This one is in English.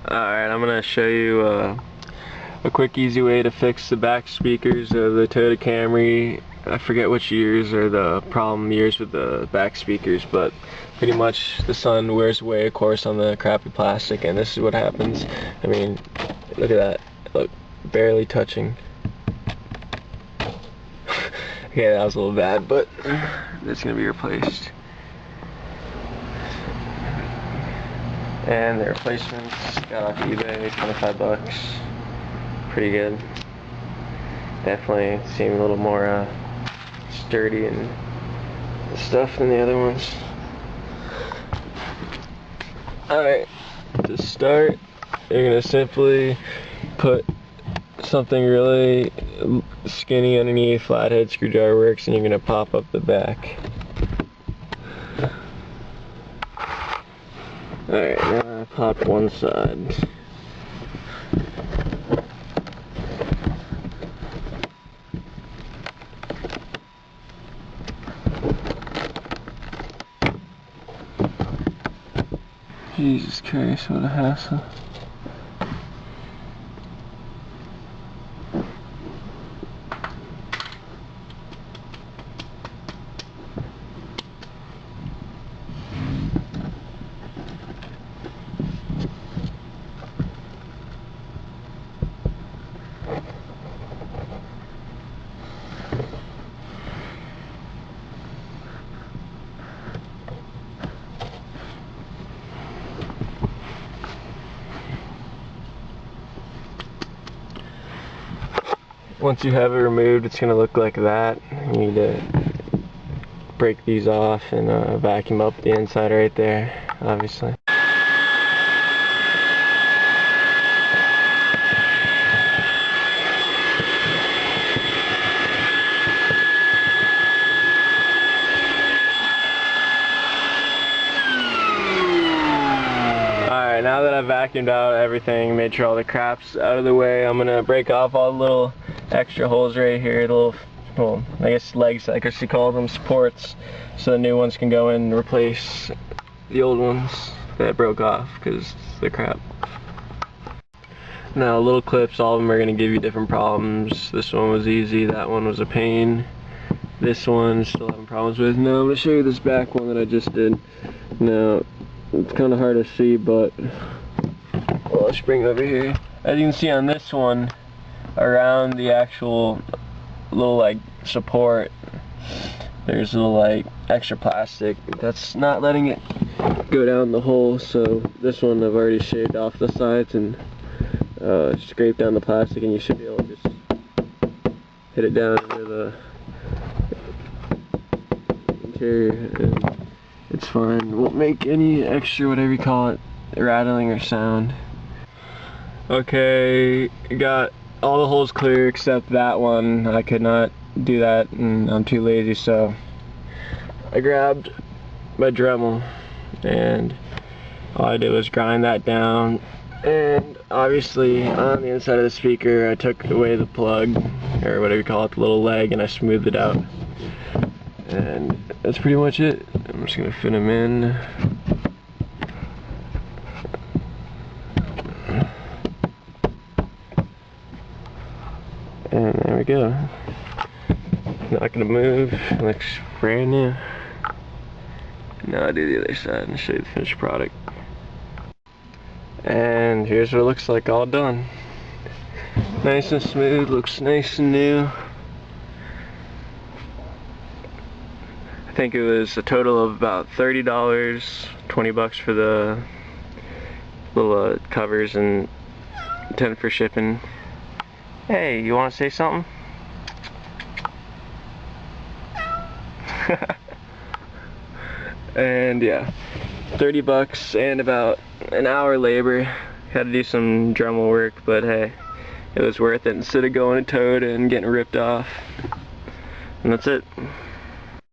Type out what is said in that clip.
Alright, I'm gonna show you a quick easy way to fix the back speakers of the Toyota Camry. I forget which years are the problem years with the back speakers, but pretty much the sun wears away, of course, on the crappy plastic, and this is what happens. I mean, look at that. Look, barely touching. Okay, that was a little bad, but it's gonna be replaced. And the replacements got off eBay, 25 bucks. Pretty good. Definitely seem a little more sturdy and stuff than the other ones. Alright, to start, you're gonna simply put something really skinny underneath, flathead screwdriver works, and you're gonna pop up the back. Alright, now I popped one side. Jesus Christ, what a hassle. Once you have it removed, it's going to look like that. You need to break these off and vacuum up the inside right there, obviously. Alright, now that I've vacuumed out everything, made sure all the crap's out of the way, I'm going to break off all the little extra holes right here, the little, well, I guess legs, I guess you call them, supports, so the new ones can go in and replace the old ones that broke off because they're crap. Now, little clips, all of them are going to give you different problems. This one was easy, that one was a pain. This one, still having problems with. Now, I'm going to show you this back one that I just did. Now, it's kind of hard to see, but, well, let's bring it over here. As you can see on this one, around the actual little like support, there's a little like extra plastic that's not letting it go down the hole, so this one I've already shaved off the sides and scraped down the plastic, and you should be able to just hit it down into the interior and it's fine. Won't make any extra, whatever you call it, rattling or sound. Okay, got all the holes clear except that one. I could not do that and I'm too lazy, so I grabbed my Dremel and all I did was grind that down, and obviously on the inside of the speaker I took away the plug, or whatever you call it, the little leg, and I smoothed it out, and that's pretty much it. I'm just gonna fit them in. And there we go. Not gonna move. Looks brand new. Now I'll do the other side and show you the finished product. And here's what it looks like all done. Nice and smooth, looks nice and new. I think it was a total of about $30, 20 bucks for the little covers and 10 for shipping. Hey, you want to say something? And yeah, 30 bucks and about an hour labor. Had to do some Dremel work, but hey, it was worth it instead of going to Toyota and getting ripped off. And that's it.